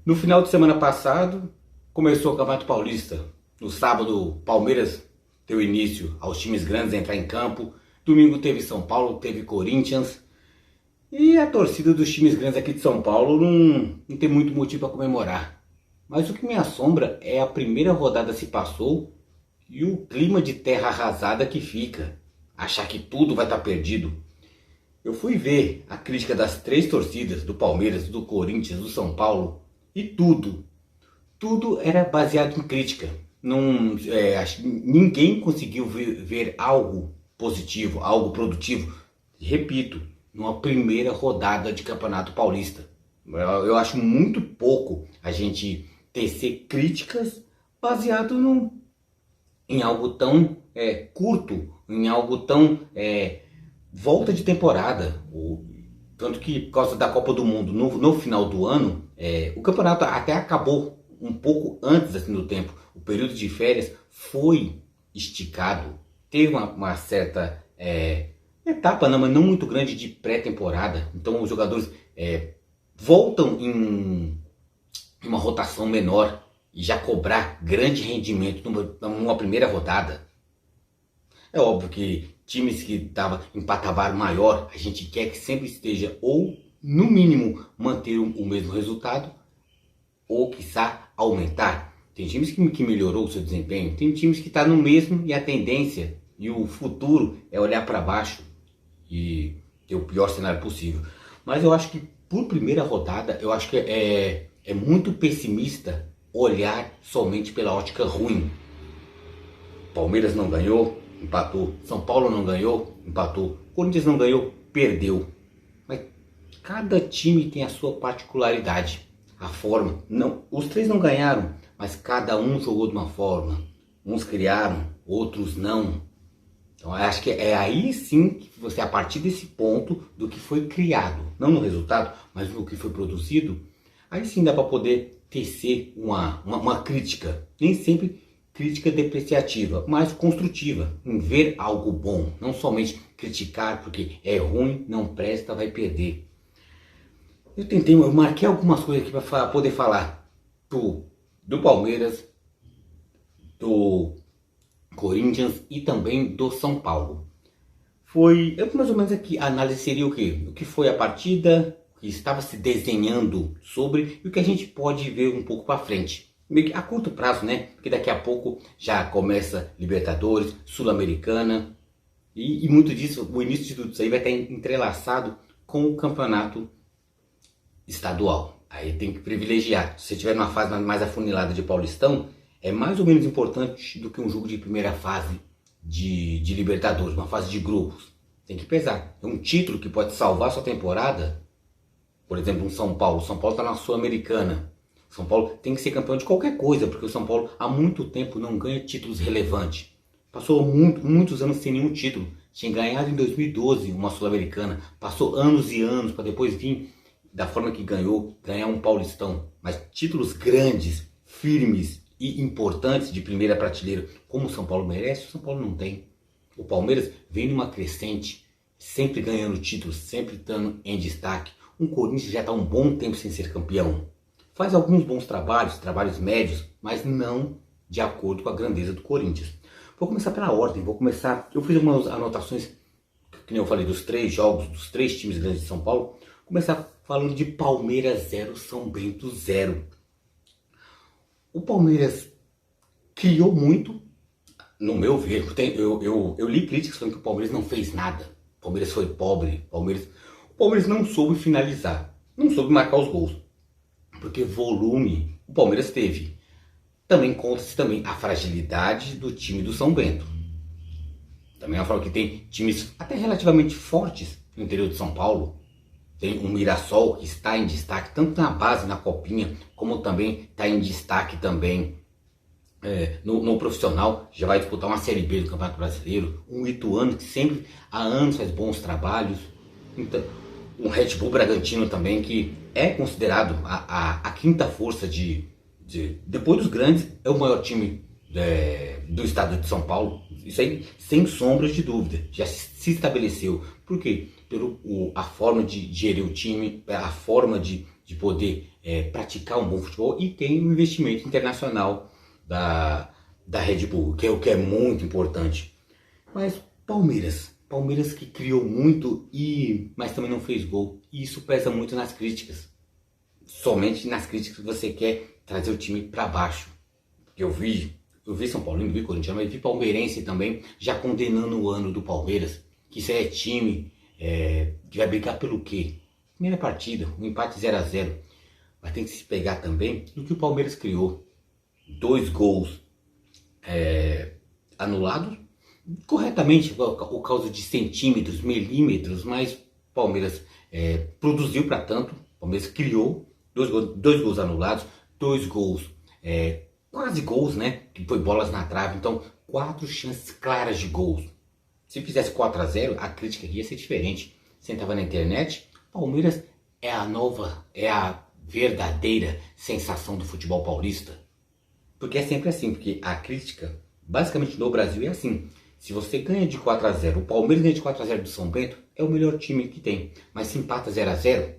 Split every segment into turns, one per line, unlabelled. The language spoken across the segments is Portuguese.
No final de semana passado, começou o Campeonato Paulista. No sábado, Palmeiras deu início aos times grandes a entrar em campo. Domingo teve São Paulo, teve Corinthians. E a torcida dos times grandes aqui de São Paulo não tem muito motivo para comemorar. Mas o que me assombra é a primeira rodada se passou e o clima de terra arrasada que fica. Achar que tudo vai estar perdido. Eu fui ver a crítica das três torcidas, do Palmeiras, do Corinthians, do São Paulo, e tudo era baseado em crítica. Ninguém conseguiu ver algo positivo, algo produtivo. Repito, numa primeira rodada de Campeonato Paulista. Eu acho muito pouco a gente tecer críticas baseado em algo tão curto, em algo tão volta de temporada. Tanto que por causa da Copa do Mundo no final do ano, o campeonato até acabou um pouco antes assim, do tempo. O período de férias foi esticado. Teve uma certa etapa, mas não muito grande, de pré-temporada. Então os jogadores voltam em uma rotação menor e já cobrar grande rendimento numa primeira rodada. É óbvio que times que estavam em patamar maior, a gente quer que sempre esteja, ou no mínimo manter o mesmo resultado, ou quiçá aumentar. Tem times que melhorou o seu desempenho, tem times que estão no mesmo e a tendência e o futuro é olhar para baixo e ter o pior cenário possível. Mas eu acho que por primeira rodada, eu acho que é muito pessimista olhar somente pela ótica ruim. Palmeiras não ganhou, empatou. São Paulo não ganhou, empatou. Corinthians não ganhou, perdeu. Mas cada time tem a sua particularidade, a forma. Não, os três não ganharam, mas cada um jogou de uma forma. Uns criaram, outros não. Então eu acho que é aí sim que você, a partir desse ponto do que foi criado, não no resultado, mas no que foi produzido, aí sim dá para poder tecer uma crítica. Nem sempre crítica depreciativa, mas construtiva, em ver algo bom, não somente criticar porque é ruim, não presta, vai perder. Eu marquei algumas coisas aqui para poder falar do Palmeiras, do Corinthians e também do São Paulo. Mais ou menos aqui, a análise seria o quê? O que foi a partida, o que estava se desenhando sobre e o que a gente pode ver um pouco para frente. Meio que a curto prazo, né? Porque daqui a pouco já começa Libertadores, Sul-Americana e muito disso, o início de tudo isso aí vai estar entrelaçado com o campeonato estadual. Aí tem que privilegiar. Se você tiver numa fase mais afunilada de Paulistão, é mais ou menos importante do que um jogo de primeira fase de Libertadores, uma fase de grupos. Tem que pesar. É um título que pode salvar sua temporada. Por exemplo, um São Paulo. São Paulo está na Sul-Americana. São Paulo tem que ser campeão de qualquer coisa, porque o São Paulo há muito tempo não ganha títulos relevantes. Passou muitos anos sem nenhum título. Tinha ganhado em 2012 uma Sul-Americana. Passou anos e anos para depois vir, da forma que ganhou, ganhar um Paulistão. Mas títulos grandes, firmes e importantes de primeira prateleira, como o São Paulo merece, o São Paulo não tem. O Palmeiras vem numa crescente, sempre ganhando títulos, sempre estando em destaque. Um Corinthians já está um bom tempo sem ser campeão. Faz alguns bons trabalhos médios, mas não de acordo com a grandeza do Corinthians. Vou começar pela ordem, eu fiz algumas anotações, que nem eu falei, dos três jogos, dos três times grandes de São Paulo. Começar falando de Palmeiras 0, São Bento 0. O Palmeiras criou muito, no meu ver. Eu li críticas falando que o Palmeiras não fez nada. O Palmeiras foi pobre. O Palmeiras não soube finalizar, não soube marcar os gols. Porque volume o Palmeiras teve. Também conta-se a fragilidade do time do São Bento. Também é uma forma que tem times até relativamente fortes no interior de São Paulo. Tem o Mirassol, que está em destaque tanto na base, na copinha, como também está em destaque também no profissional. Já vai disputar uma Série B do Campeonato Brasileiro. Um Ituano, que sempre há anos faz bons trabalhos. Então, um Red Bull Bragantino também, que é considerado a quinta força depois dos grandes, é o maior time do estado de São Paulo. Isso aí, sem sombras de dúvida, já se estabeleceu. Por quê? A forma de gerir o time, a forma de de poder praticar um bom futebol, e tem um investimento internacional da Red Bull, que é o que é muito importante. Mas Palmeiras que criou muito, mas também não fez gol, e isso pesa muito nas críticas. Somente nas críticas você quer trazer o time para baixo. Eu vi São Paulino, vi corintiano, mas vi palmeirense também já condenando o ano do Palmeiras, que isso é time que vai brigar pelo quê? Primeira partida, um empate 0-0. Mas tem que se pegar também no que o Palmeiras criou. 2 gols anulados, corretamente, por causa de centímetros, milímetros, mas o Palmeiras produziu para tanto. O Palmeiras criou 2 gols anulados, 2 gols quase gols, né? Que foi bolas na trave. Então, 4 chances claras de gols. Se fizesse 4-0, a crítica ia ser diferente. Você estava na internet, Palmeiras é a verdadeira sensação do futebol paulista. Porque é sempre assim, porque a crítica, basicamente no Brasil, é assim. Se você ganha de 4-0, o Palmeiras ganha de 4-0 do São Bento, é o melhor time que tem. Mas se empata 0-0,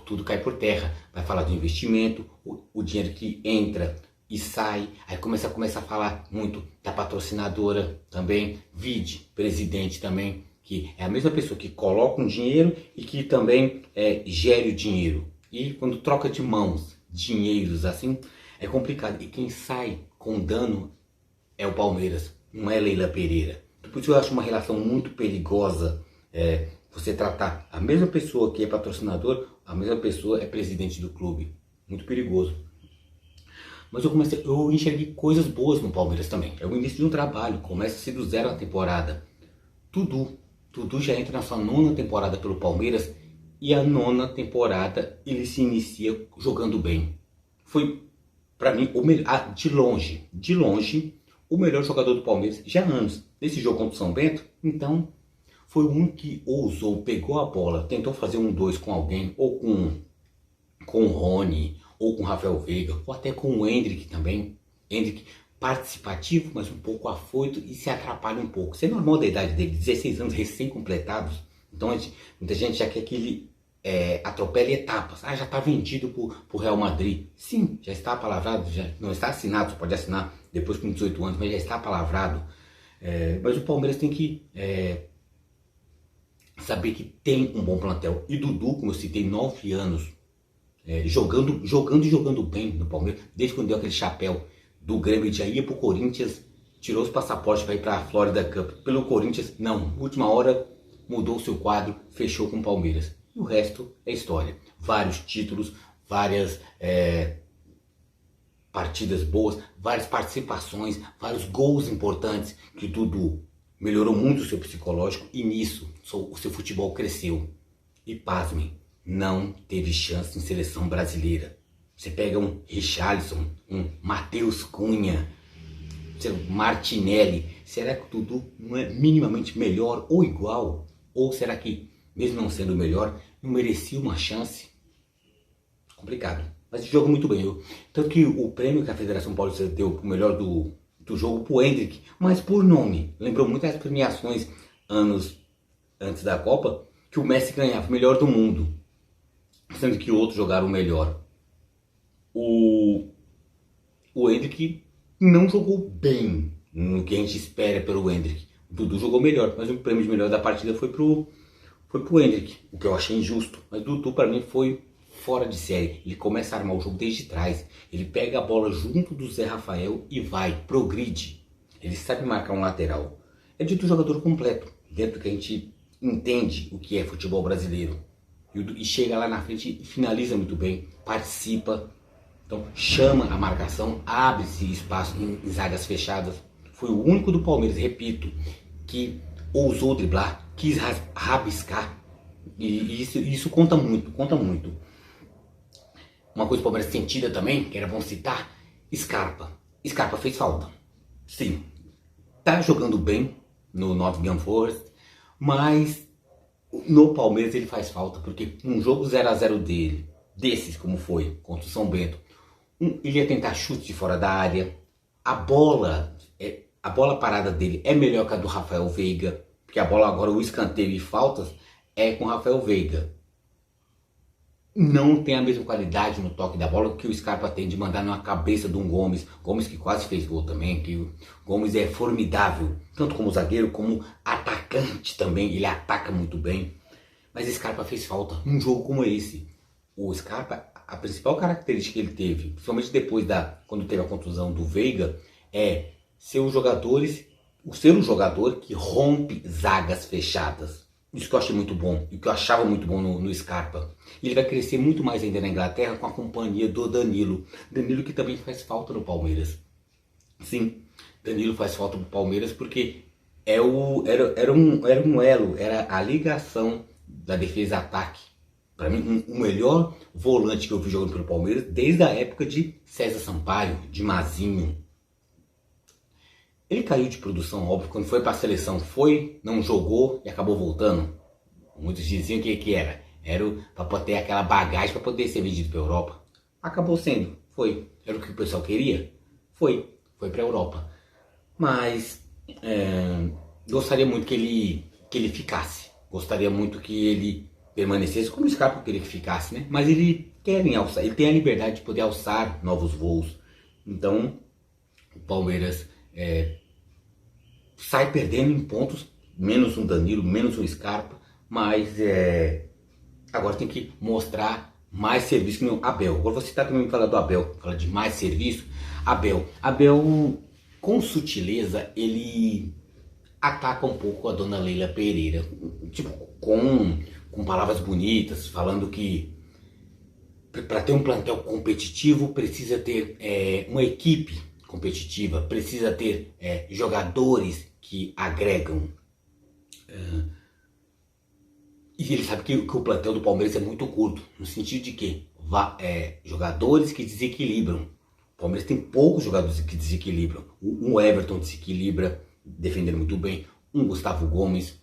tudo cai por terra. Vai falar do investimento, o dinheiro que entra e sai, aí começa a falar muito da patrocinadora também, presidente também, que é a mesma pessoa que coloca um dinheiro e que também gere o dinheiro. E quando troca de mãos, dinheiros assim, é complicado. E quem sai com dano é o Palmeiras, não é Leila Pereira. Por isso eu acho uma relação muito perigosa, você tratar a mesma pessoa que é patrocinador, a mesma pessoa é presidente do clube. Muito perigoso. Mas eu enxerguei coisas boas no Palmeiras também. É o início de um trabalho, começa-se do 0 a temporada. Tudo já entra na sua 9ª temporada pelo Palmeiras, e a 9ª temporada ele se inicia jogando bem. Foi, para mim, de longe, o melhor jogador do Palmeiras já há anos. Nesse jogo contra o São Bento, então, foi o único que ousou, pegou a bola, tentou fazer 1-2 com alguém, ou com o Rony, ou com o Rafael Veiga, ou até com o Endrick também. Endrick participativo, mas um pouco afoito e se atrapalha um pouco. Isso é normal da idade dele, 16 anos recém-completados. Então muita gente já quer que ele atropele etapas. Já está vendido para o Real Madrid. Sim, já está palavrado, já não está assinado, você pode assinar depois com 18 anos, mas já está palavrado. Mas o Palmeiras tem que saber que tem um bom plantel. E Dudu, como eu citei, 9 anos, jogando bem no Palmeiras, desde quando deu aquele chapéu do Grêmio, já ia pro Corinthians, tirou os passaportes para ir para a Florida Cup pelo Corinthians, não, última hora mudou o seu quadro, fechou com o Palmeiras. E o resto é história. Vários títulos, várias partidas boas, várias participações, vários gols importantes, que o Dudu melhorou muito o seu psicológico, e nisso o seu futebol cresceu. E pasmem, não teve chance em seleção brasileira. Você pega um Richarlison, um Matheus Cunha, um Martinelli, será que o Dudu não é minimamente melhor ou igual? Ou será que, mesmo não sendo melhor, não merecia uma chance? Complicado. Mas jogou muito bem. Tanto que o prêmio que a Federação Paulista deu pro melhor do jogo pro Endrick, mas por nome. Lembrou muito as premiações anos antes da Copa, que o Messi ganhava o melhor do mundo, sendo que outros jogaram melhor. O Endrick não jogou bem no que a gente espera pelo Endrick. O Dudu jogou melhor, mas o prêmio de melhor da partida foi pro Endrick, o que eu achei injusto. Mas o Dudu, para mim, foi fora de série. Ele começa a armar o jogo desde trás. Ele pega a bola junto do Zé Rafael e progride. Ele sabe marcar um lateral. É dito jogador completo, dentro do que a gente entende o que é futebol brasileiro. E chega lá na frente e finaliza muito bem, participa. Então chama a marcação, abre-se espaço em zagas fechadas. Foi o único do Palmeiras, repito, que ousou driblar, quis rabiscar. E isso conta muito, conta muito. Uma coisa do Palmeiras sentida também, que era bom citar, Scarpa. Scarpa fez falta. Sim, tá jogando bem no Nottingham Forest, mas no Palmeiras ele faz falta, porque um jogo 0-0 desses como foi, contra o São Bento, ele ia tentar chute de fora da área, a bola parada dele é melhor que a do Rafael Veiga, porque a bola agora, o escanteio e faltas, é com o Rafael Veiga. não tem a mesma qualidade no toque da bola que o Scarpa tem de mandar na cabeça de um Gomes. Gomes que quase fez gol também, que o Gomes é formidável, tanto como zagueiro como atacante também, ele ataca muito bem. Mas Scarpa fez falta num jogo como esse. O Scarpa, a principal característica que ele teve, principalmente depois quando teve a contusão do Veiga, é ser um jogador que rompe zagas fechadas. Isso que eu achei muito bom, e que eu achava muito bom no Scarpa. E ele vai crescer muito mais ainda na Inglaterra com a companhia do Danilo. Danilo que também faz falta no Palmeiras. Sim, Danilo faz falta no Palmeiras porque era um elo, era a ligação da defesa-ataque. Para mim, o melhor volante que eu vi jogando pelo Palmeiras desde a época de César Sampaio, de Mazinho. Ele caiu de produção, óbvio, quando foi para a seleção, não jogou e acabou voltando. Muitos diziam que era para ter aquela bagagem para poder ser vendido para a Europa. Acabou sendo, foi. Era o que o pessoal queria? Foi para a Europa. Mas gostaria muito que ele ficasse. Gostaria muito que ele permanecesse, como o Scarpa queria que ficasse, né? Mas ele alçar, ele tem a liberdade de poder alçar novos voos. Então, o Palmeiras sai perdendo em pontos, menos um Danilo, menos um Scarpa, mas agora tem que mostrar mais serviço que o Abel. Agora você está também falando do Abel, fala de mais serviço. Abel, com sutileza, ele ataca um pouco a dona Leila Pereira, tipo, com palavras bonitas, falando que para ter um plantel competitivo precisa ter uma equipe competitiva, precisa ter jogadores que agregam. E ele sabe que o plantel do Palmeiras é muito curto, no sentido de que jogadores que desequilibram. O Palmeiras tem poucos jogadores que desequilibram. Um Everton desequilibra, defendendo muito bem. Um Gustavo Gomes.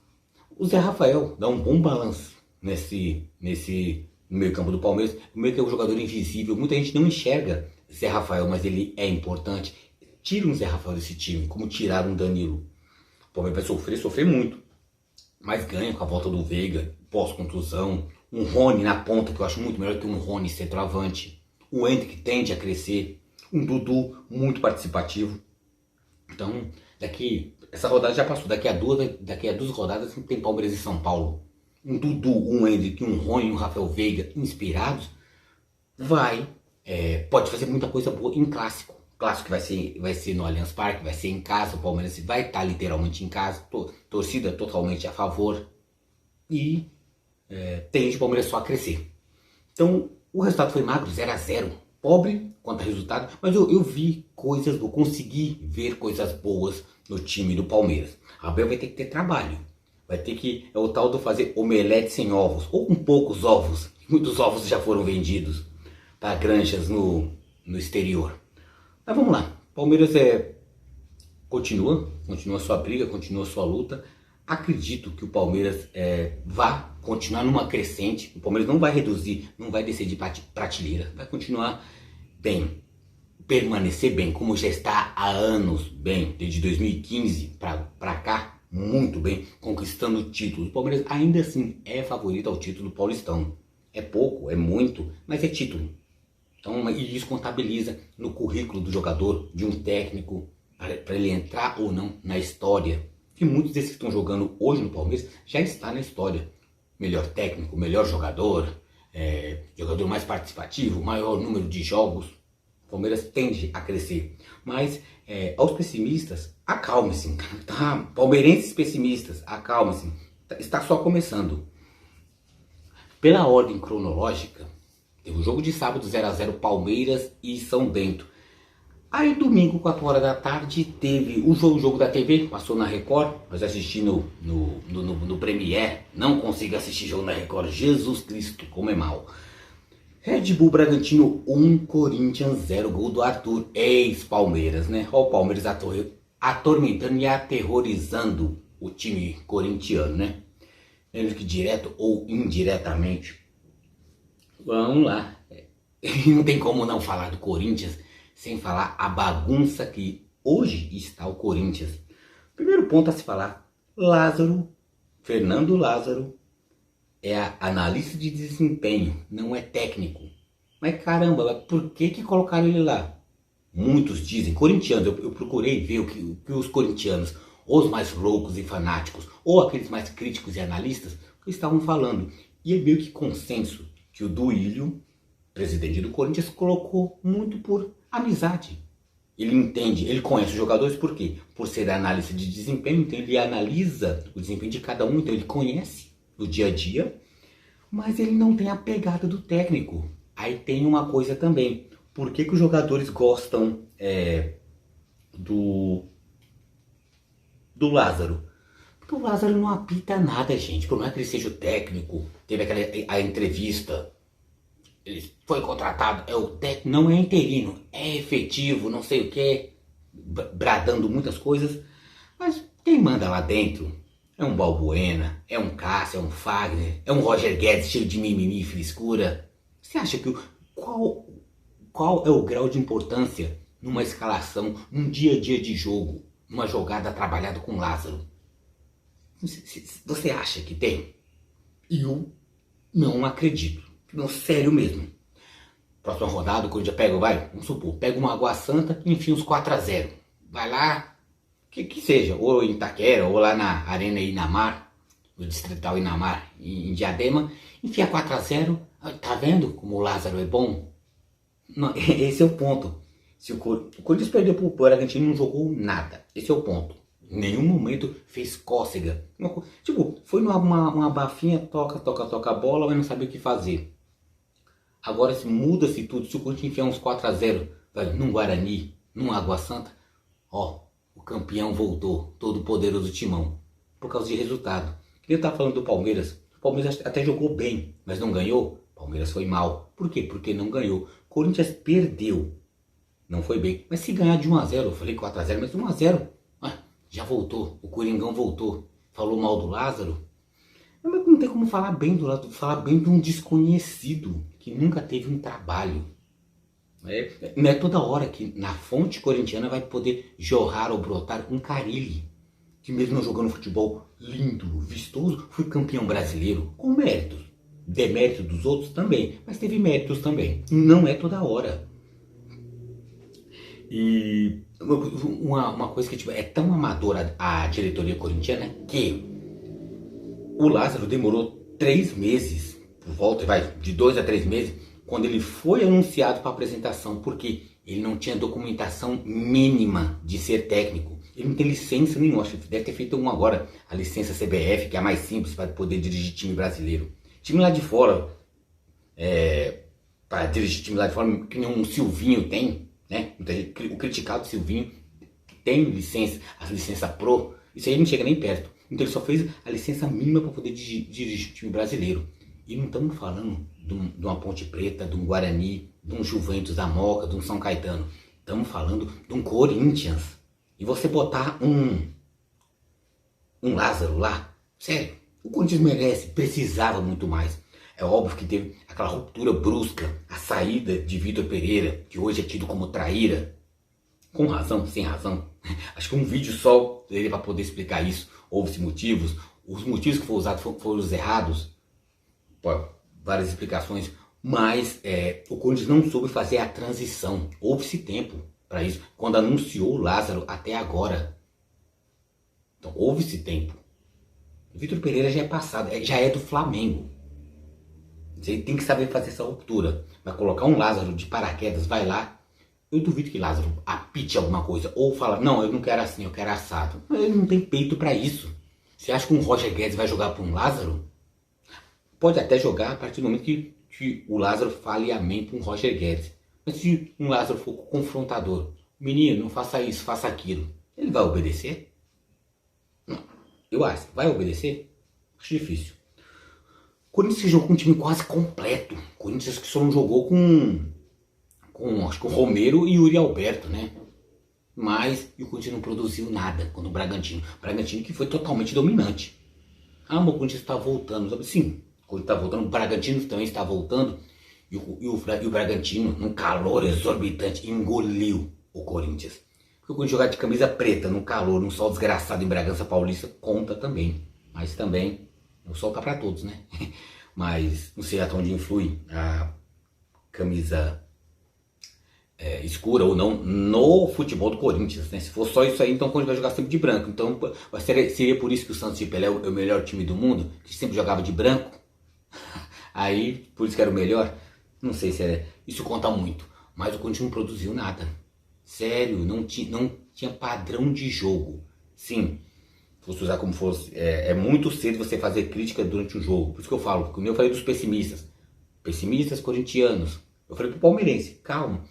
O Zé Rafael dá um bom balanço nesse meio campo do Palmeiras. O meio que é um jogador invisível. Muita gente não enxerga Zé Rafael, mas ele é importante. Tira um Zé Rafael desse time, como tiraram um Danilo. O Palmeiras vai sofrer muito. Mas ganha com a volta do Veiga, pós-contusão. Um Rony na ponta, que eu acho muito melhor que um Rony centroavante. O Endrick tende a crescer. Um Dudu muito participativo. Então, essa rodada já passou. Daqui a duas rodadas tem Palmeiras e São Paulo. Um Dudu, um Endrick, um Rony, um Rafael Veiga inspirados. Pode fazer muita coisa boa em clássico. Clássico que vai ser no Allianz Parque, vai ser em casa. O Palmeiras vai estar literalmente em casa. Torcida totalmente a favor. E tende o Palmeiras só a crescer. Então, o resultado foi magro, 0-0. Pobre quanto a resultado, mas eu vi coisas boas, consegui ver coisas boas no time do Palmeiras. Abel vai ter que ter trabalho, vai ter que, o tal do fazer omelete sem ovos, ou com poucos ovos. Muitos ovos já foram vendidos para granjas no exterior. Mas vamos lá, Palmeiras continua sua briga, continua sua luta. Acredito que o Palmeiras vai continuar numa crescente. O Palmeiras não vai reduzir, não vai descer de prateleira. Vai continuar bem, permanecer bem, como já está há anos bem, desde 2015 para cá, muito bem, conquistando títulos. O Palmeiras ainda assim é favorito ao título paulistão. É pouco, é muito, mas é título. Então, e isso contabiliza no currículo do jogador, de um técnico, para ele entrar ou não na história. E muitos desses que estão jogando hoje no Palmeiras já está na história. Melhor técnico, melhor jogador, jogador mais participativo, maior número de jogos. O Palmeiras tende a crescer. Mas aos pessimistas, acalme-se. Tá? Palmeirenses pessimistas, acalme-se. Está só começando. Pela ordem cronológica, teve o jogo de sábado 0-0 Palmeiras e São Bento. Aí domingo, 4 horas da tarde, teve o jogo da TV, passou na Record, mas assisti no Premiere, não consigo assistir jogo na Record, Jesus Cristo, como é mal. Red Bull Bragantino 1, Corinthians 0, gol do Arthur, ex-Palmeiras, né? Olha o Palmeiras atormentando e aterrorizando o time corintiano, né? Lembra que direto ou indiretamente. Vamos lá, não tem como não falar do Corinthians sem falar a bagunça que hoje está o Corinthians. Primeiro ponto a se falar, Fernando Lázaro, é analista de desempenho, não é técnico. Mas caramba, por que colocaram ele lá? Muitos dizem, corintianos, eu procurei ver o que os corintianos, os mais loucos e fanáticos, ou aqueles mais críticos e analistas, estavam falando. E é meio que consenso que o Duílio, presidente do Corinthians, colocou muito por amizade. Ele entende, ele conhece os jogadores por quê? Por ser analista de desempenho, então ele analisa o desempenho de cada um, então ele conhece no dia a dia, mas ele não tem a pegada do técnico. Aí tem uma coisa também, por que os jogadores gostam do Lázaro? Porque o Lázaro não apita nada, gente, por mais que ele seja o técnico, teve a entrevista, ele foi contratado, é o técnico, não é interino, é efetivo, não sei o que, bradando muitas coisas, mas quem manda lá dentro é um Balbuena, é um Cássio, é um Fagner, é um Roger Guedes cheio de mimimi e frescura. Você acha que qual é o grau de importância numa escalação, num dia a dia de jogo, numa jogada trabalhada com Lázaro? Você acha que tem? Eu não acredito. Não, sério mesmo. Próxima rodada, o Corinthians pega, vamos supor, pega uma Água Santa e enfia uns 4-0. Vai lá, que seja, ou em Itaquera, ou lá na Arena Inamar, no Distrital Inamar, em Diadema, enfia 4-0. Tá vendo como o Lázaro é bom? Não, esse é o ponto. Se o Corinthians perdeu pro Bragantino, não jogou nada. Esse é o ponto. Em nenhum momento fez cócega. Tipo, foi uma bafinha, toca a bola, mas não sabia o que fazer. Agora se muda-se tudo, se o Corinthians enfiar uns 4-0 num Guarani, num Água Santa, ó, o campeão voltou, todo poderoso Timão, por causa de resultado. Eu tava falando do Palmeiras, o Palmeiras até jogou bem, mas não ganhou, o Palmeiras foi mal. Por quê? Porque não ganhou. O Corinthians perdeu, não foi bem, mas se ganhar de 1-0, eu falei 4-0, mas 1-0, já voltou, o Coringão voltou, falou mal do Lázaro. Mas não tem como falar bem do Lázaro, falar bem de um desconhecido que nunca teve um trabalho. Não é toda hora que na fonte corintiana vai poder jorrar ou brotar um Carille, que mesmo não jogando futebol lindo, vistoso, foi campeão brasileiro, com méritos. Demérito dos outros também, mas teve méritos também. Não é toda hora. E uma coisa que é tão amadora a diretoria corintiana que o Lázaro demorou 3 meses, por volta de 2 a 3 meses, quando ele foi anunciado para a apresentação, porque ele não tinha documentação mínima de ser técnico. Ele não tem licença nenhuma, acho que deve ter feito uma agora, a licença CBF, que é a mais simples para poder dirigir time brasileiro. Time lá de fora, para dirigir time lá de fora, que nem um Silvinho tem, né? O criticado Silvinho tem licença, a licença Pro, isso aí não chega nem perto. Então ele só fez a licença mínima para poder dirigir o time brasileiro. E não estamos falando de uma Ponte Preta, de um Guarani, de um Juventus da Moca, de um São Caetano. Estamos falando de um Corinthians. E você botar um Lázaro lá, sério, o Corinthians merece, precisava muito mais. É óbvio que teve aquela ruptura brusca, a saída de Vitor Pereira, que hoje é tido como traíra. Com razão, sem razão. Acho que um vídeo só dele para poder explicar isso. Houve motivos. Os motivos que foram usados foram os errados. Várias explicações. Mas o Corinthians não soube fazer a transição. Houve-se tempo para isso. Quando anunciou o Lázaro até agora. Então houve-se tempo. O Vitor Pereira já é passado. Já é do Flamengo. Você tem que saber fazer essa ruptura. Vai colocar um Lázaro de paraquedas, vai lá. Eu duvido que Lázaro apite alguma coisa. Ou fala, não, eu não quero assim, eu quero assado. Mas ele não tem peito para isso. Você acha que um Roger Guedes vai jogar para um Lázaro? Pode até jogar a partir do momento que o Lázaro fale amém para um Roger Guedes. Mas se um Lázaro for confrontador, menino, não faça isso, faça aquilo, ele vai obedecer? Não. Eu acho. Vai obedecer? Acho difícil. O Corinthians jogou com um time quase completo. O Corinthians que só não jogou com acho que o Romero e o Yuri Alberto, né? Mas o Corinthians não produziu nada quando o Bragantino que foi totalmente dominante. Ah, mas o Corinthians está voltando. Sim, o Corinthians está voltando, o Bragantino também está voltando. E o Bragantino, num calor exorbitante, engoliu o Corinthians. Porque o Corinthians jogar de camisa preta, no calor, num sol desgraçado em Bragança Paulista, conta também. Mas também O sol tá para todos, né? Mas não sei até onde influi a camisa escura ou não no futebol do Corinthians, né? Se for só isso aí, então o Corinthians vai jogar sempre de branco. Então seria por isso que o Santos de Pelé é o melhor time do mundo, que sempre jogava de branco. Aí, por isso que era o melhor. Não sei se isso conta muito. Mas o Corinthians não produziu nada. Sério, não tinha padrão de jogo. Sim, fosse usar como fosse. É muito cedo você fazer crítica durante o jogo. Por isso que eu falo, como eu falei dos pessimistas. Pessimistas corintianos. Eu falei pro palmeirense, calma.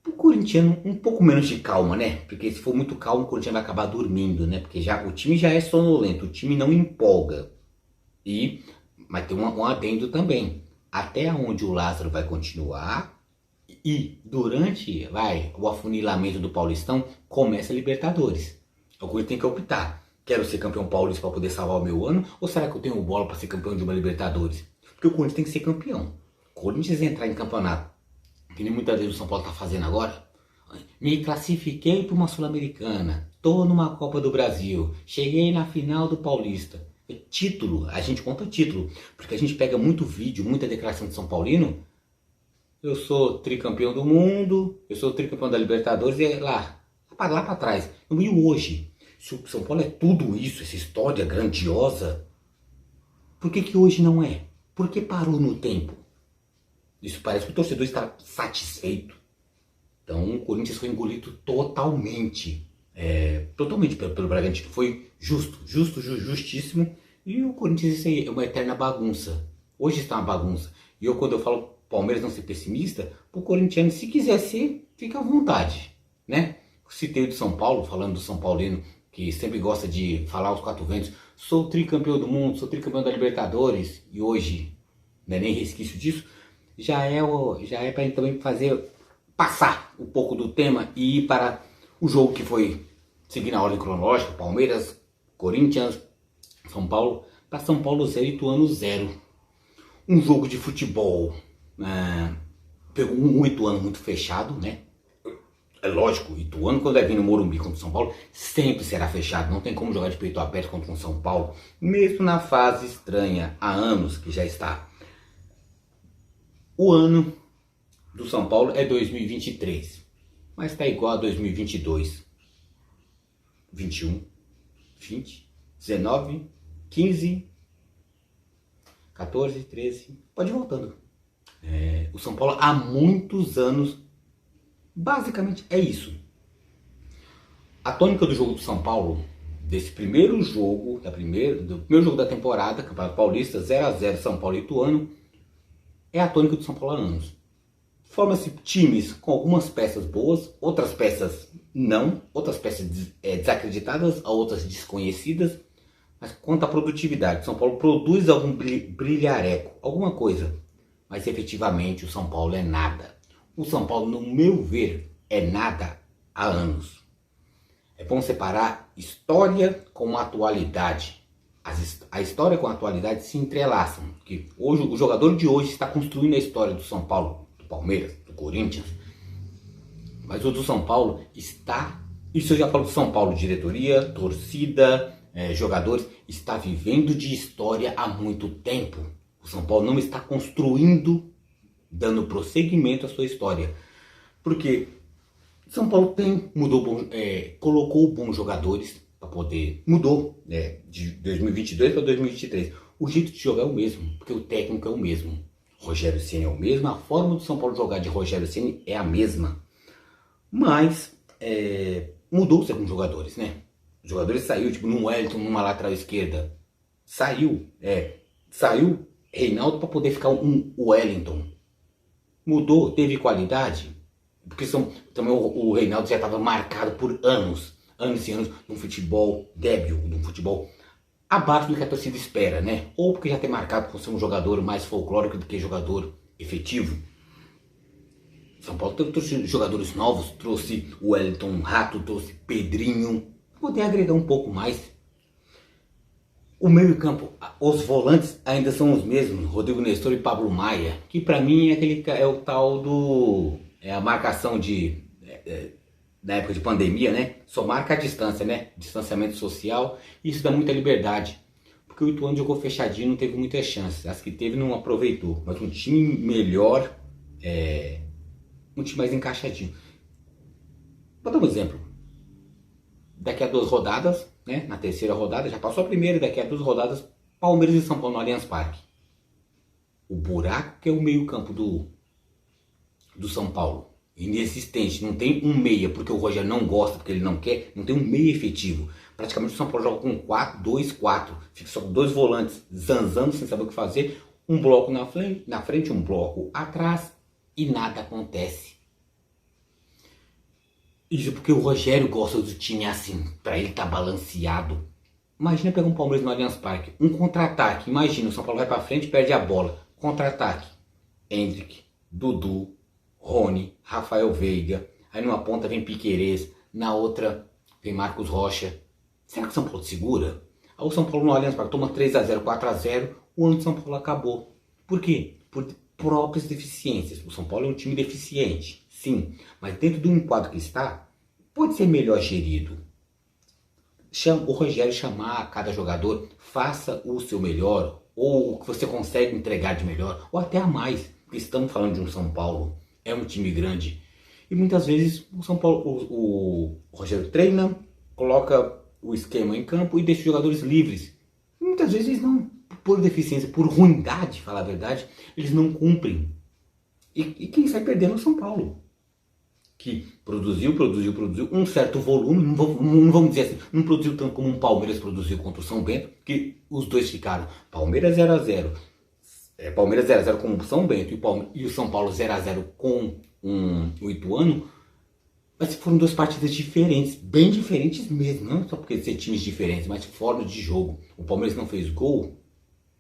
O corintiano, um pouco menos de calma, né? Porque se for muito calmo, o corintiano vai acabar dormindo, né? Porque o time já é sonolento, o time não empolga. Mas tem um adendo também. Até onde o Lázaro vai continuar e durante o afunilamento do Paulistão, começa a Libertadores. O Corinthians tem que optar. Quero ser campeão paulista para poder salvar o meu ano? Ou será que eu tenho bola para ser campeão de uma Libertadores? Porque o Corinthians tem que ser campeão. O Corinthians entrar em campeonato, que nem muitas vezes o São Paulo está fazendo agora. Me classifiquei para uma Sul-Americana. Tô numa Copa do Brasil. Cheguei na final do Paulista. Título, a gente conta título. Porque a gente pega muito vídeo, muita declaração de São Paulino. Eu sou tricampeão do mundo, eu sou tricampeão da Libertadores, e lá para trás. E hoje, se o São Paulo é tudo isso, essa história grandiosa, por que hoje não é? Por que parou no tempo? Isso parece que o torcedor está satisfeito. Então o Corinthians foi engolido totalmente. Totalmente pelo Bragantino. Foi justíssimo. E o Corinthians isso aí é uma eterna bagunça. Hoje está uma bagunça. E quando eu falo Palmeiras não ser pessimista, o corintiano, se quiser ser, fica à vontade, né? Citei o de São Paulo, falando do São Paulino, que sempre gosta de falar aos quatro ventos, sou tricampeão do mundo, sou tricampeão da Libertadores, e hoje não é nem resquício disso, já é para gente também passar um pouco do tema e ir para o jogo que foi, seguindo a ordem cronológica, Palmeiras, Corinthians, São Paulo, para São Paulo 0 e Ituano 0. Um jogo de futebol, pegou um Ituano muito fechado, né? É lógico, o Ituano quando vai vir no Morumbi contra o São Paulo, sempre será fechado, não tem como jogar de peito aberto contra o São Paulo, mesmo na fase estranha, há anos que já está. O ano do São Paulo é 2023, mas está igual a 2022, 21, 20, 19, 15, 14, 13, pode ir voltando. O São Paulo há muitos anos, basicamente é isso. A tônica do jogo do São Paulo, desse primeiro jogo, do primeiro jogo da temporada, Campeonato Paulista, 0-0 São Paulo e Ituano, é a tônica do São Paulo há anos. Forma-se times com algumas peças boas, outras peças não, outras peças desacreditadas, outras desconhecidas. Mas quanto à produtividade, o São Paulo produz algum brilhareco, alguma coisa. Mas efetivamente o São Paulo é nada. O São Paulo, no meu ver, é nada há anos. É bom separar história com atualidade. A história com a atualidade se entrelaçam. Porque hoje, o jogador de hoje está construindo a história do São Paulo, do Palmeiras, do Corinthians. Mas o do São Paulo está... Isso eu já falo do São Paulo, diretoria, torcida... jogadores, está vivendo de história há muito tempo. O São Paulo não está construindo, dando prosseguimento à sua história. Porque São Paulo colocou bons jogadores para poder... Mudou de 2022 para 2023. O jeito de jogar é o mesmo, porque o técnico é o mesmo. Rogério Ceni é o mesmo, a forma do São Paulo jogar de Rogério Ceni é a mesma. Mas mudou-se alguns jogadores, né? Os jogadores saiu, tipo no Wellington, numa lateral esquerda. Saiu Reinaldo para poder ficar um Wellington. Mudou, teve qualidade. Porque também o Reinaldo já estava marcado por anos e anos, de um futebol débil, de um futebol abaixo do que a torcida espera, né? Ou porque já tem marcado por ser um jogador mais folclórico do que jogador efetivo. São Paulo trouxe jogadores novos, trouxe o Wellington Rato, trouxe Pedrinho, poder agregar um pouco mais. O meio campo, os volantes ainda são os mesmos, Rodrigo Nestor e Pablo Maia, que para mim é o tal do... a marcação na época de pandemia, né? Só marca a distância, né? Distanciamento social, isso dá muita liberdade. porque o Ituano jogou fechadinho, não teve muitas chances. As que teve não aproveitou. Mas um time melhor, um time mais encaixadinho. Vou dar um exemplo. Daqui a 2 rodadas, né, na terceira rodada, já passou a primeira, daqui a 2 rodadas, Palmeiras e São Paulo no Allianz Parque. O buraco que é o meio-campo do São Paulo. Inexistente, não tem um meia, porque o Rogério não gosta, porque ele não quer, não tem um meia efetivo. Praticamente o São Paulo joga com 4-2-4, fica só com 2 volantes zanzando sem saber o que fazer, um bloco na frente, um bloco atrás e nada acontece. Isso porque o Rogério gosta do time assim, pra ele tá balanceado. Imagina pegar um Palmeiras no Allianz Parque, um contra-ataque, imagina, o São Paulo vai pra frente e perde a bola, contra-ataque, Endrick, Dudu, Rony, Rafael Veiga, aí numa ponta vem Piquerez, na outra vem Marcos Rocha. Será que o São Paulo segura? Aí o São Paulo no Allianz Parque toma 3-0, 4-0, o ano de São Paulo acabou. Por quê? Por próprias deficiências. O São Paulo é um time deficiente, sim, mas dentro do enquadro que está, pode ser melhor gerido. O Rogério chamar a cada jogador, faça o seu melhor, ou o que você consegue entregar de melhor, ou até a mais, porque estamos falando de um São Paulo, é um time grande. E muitas vezes o São Paulo, o Rogério treina, coloca o esquema em campo e deixa os jogadores livres. E muitas vezes eles não, por deficiência, por ruindade, falar a verdade, eles não cumprem. E quem sai perdendo é o São Paulo, que produziu um certo volume, não vamos dizer assim, não produziu tanto como um Palmeiras produziu contra o São Bento, que os dois ficaram Palmeiras 0-0, Palmeiras 0-0 com o São Bento e o São Paulo 0-0 com o Ituano, mas foram 2 partidas diferentes, bem diferentes mesmo, não só porque ser times diferentes, mas forma de jogo. O Palmeiras não fez gol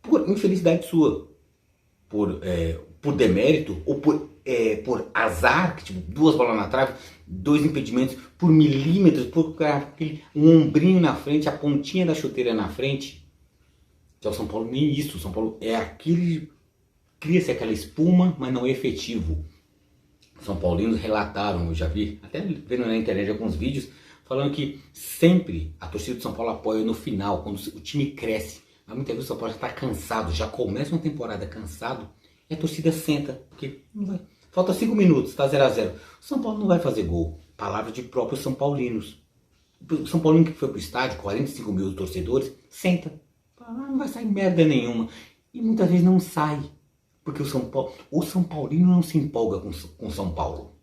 por infelicidade sua, por demérito ou por azar, que, tipo, 2 bolas na trave, 2 impedimentos por milímetros, por um ombrinho na frente, a pontinha da chuteira na frente. Que é o São Paulo, nem isso. O São Paulo é aquele, cria-se aquela espuma, mas não é efetivo. São Paulinos relataram, eu já vi, até vendo na internet alguns vídeos, falando que sempre a torcida do São Paulo apoia no final, quando o time cresce. Mas muitas vezes o São Paulo já está cansado, já começa uma temporada cansado, e a torcida senta, porque não vai. Falta 5 minutos, está 0-0. O São Paulo não vai fazer gol. Palavra de próprios São Paulinos. O São Paulino que foi pro estádio, 45 mil torcedores, senta. Não vai sair merda nenhuma. E muitas vezes não sai. Porque o São Paulino não se empolga com São Paulo.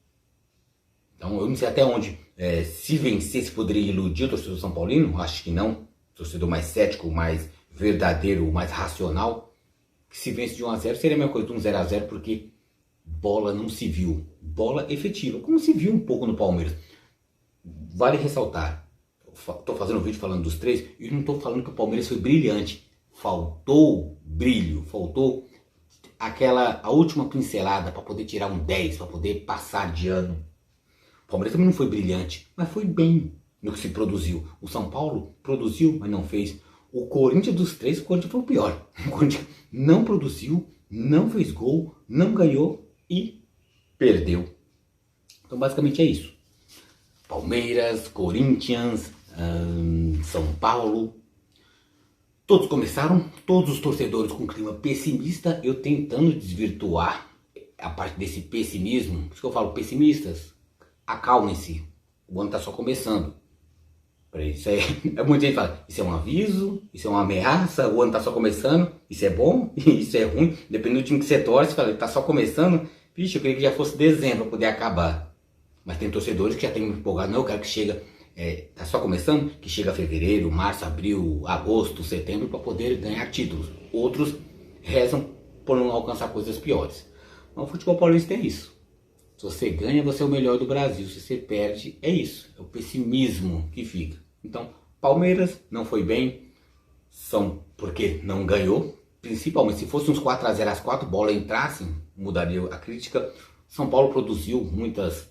Então eu não sei até onde, se vencesse, poderia iludir o torcedor São Paulino. Acho que não. O torcedor mais cético, mais verdadeiro, mais racional. Que se vence de 1-0 seria a mesma coisa de 0-0, porque bola não se viu. Bola efetiva, como se viu um pouco no Palmeiras. Vale ressaltar, estou fazendo um vídeo falando dos 3 e não estou falando que o Palmeiras foi brilhante. Faltou brilho, faltou a última pincelada para poder tirar um 10, para poder passar de ano. O Palmeiras também não foi brilhante, mas foi bem no que se produziu. O São Paulo produziu, mas não fez. O Corinthians dos 3, o Corinthians foi o pior. O Corinthians não produziu, não fez gol, não ganhou e perdeu. Então basicamente é isso. Palmeiras, Corinthians, São Paulo. Todos começaram, todos os torcedores com clima pessimista, eu tentando desvirtuar a parte desse pessimismo. Por isso que eu falo, pessimistas, acalmem-se, o ano está só começando. Isso muita gente fala, isso é um aviso, isso é uma ameaça, o ano está só começando, isso é bom, isso é ruim, dependendo do time que você torce, fala, está só começando, vixe, eu queria que já fosse dezembro para poder acabar. Mas tem torcedores que já tem empolgado, não, eu quero que chega, tá só começando, que chega fevereiro, março, abril, agosto, setembro para poder ganhar títulos. Outros rezam por não alcançar coisas piores. Mas o futebol paulista é isso. Se você ganha, você é o melhor do Brasil. Se você perde, é isso. É o pessimismo que fica. Então, Palmeiras não foi bem, porque não ganhou. Principalmente se fosse uns 4-0, as 4 bolas entrassem, mudaria a crítica. São Paulo produziu muitas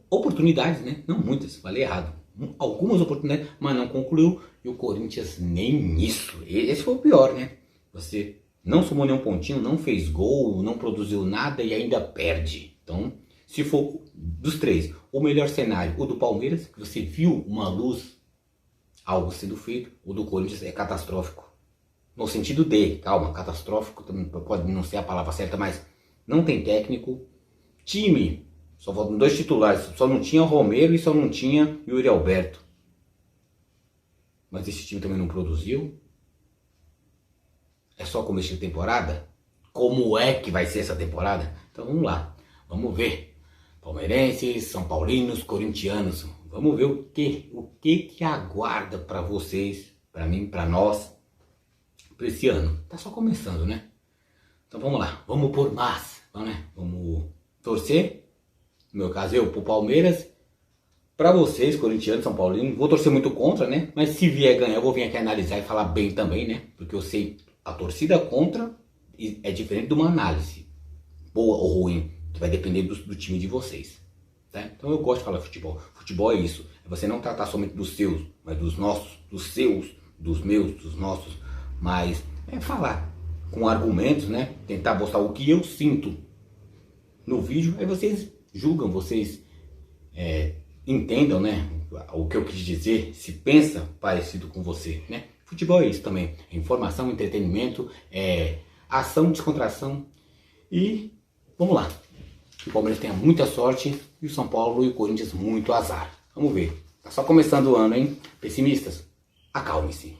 oportunidades, né? Não muitas, falei errado. Algumas oportunidades, mas não concluiu. E o Corinthians nem isso. Esse foi o pior, né? Você não somou nenhum pontinho, não fez gol, não produziu nada e ainda perde. Então, se for dos 3, o melhor cenário, o do Palmeiras, que você viu uma luz algo sendo feito. O do Corinthians é catastrófico. No sentido de, calma, catastrófico também pode não ser a palavra certa, mas não tem técnico. Time, só faltam 2 titulares, só não tinha o Romero e só não tinha Yuri Alberto. Mas esse time também não produziu. É só começo de temporada? Como é que vai ser essa temporada? Então vamos lá, vamos ver. Palmeirenses, São Paulinos, corintianos, vamos ver o que aguarda para vocês, para mim, para nós, para esse ano. Tá só começando, né? Então vamos lá, vamos por mais, né? Vamos torcer, no meu caso eu, pro Palmeiras. Para vocês, corintianos, São Paulinos, vou torcer muito contra, né? Mas se vier ganhar, eu vou vir aqui analisar e falar bem também, né? Porque eu sei a torcida contra é diferente de uma análise, boa ou ruim, que vai depender do time de vocês. Tá? Então eu gosto de falar futebol. Futebol é isso, é você não tratar somente dos seus, mas dos nossos, dos seus, dos meus, dos nossos, mas é falar com argumentos, né? Tentar mostrar o que eu sinto no vídeo, aí vocês julgam, vocês entendam, né? O que eu quis dizer, se pensa parecido com você, né? Futebol é isso também, é informação, entretenimento, ação, descontração e vamos lá. Que o Palmeiras tenha muita sorte e o São Paulo e o Corinthians muito azar. Vamos ver. Tá só começando o ano, hein? Pessimistas, acalme-se.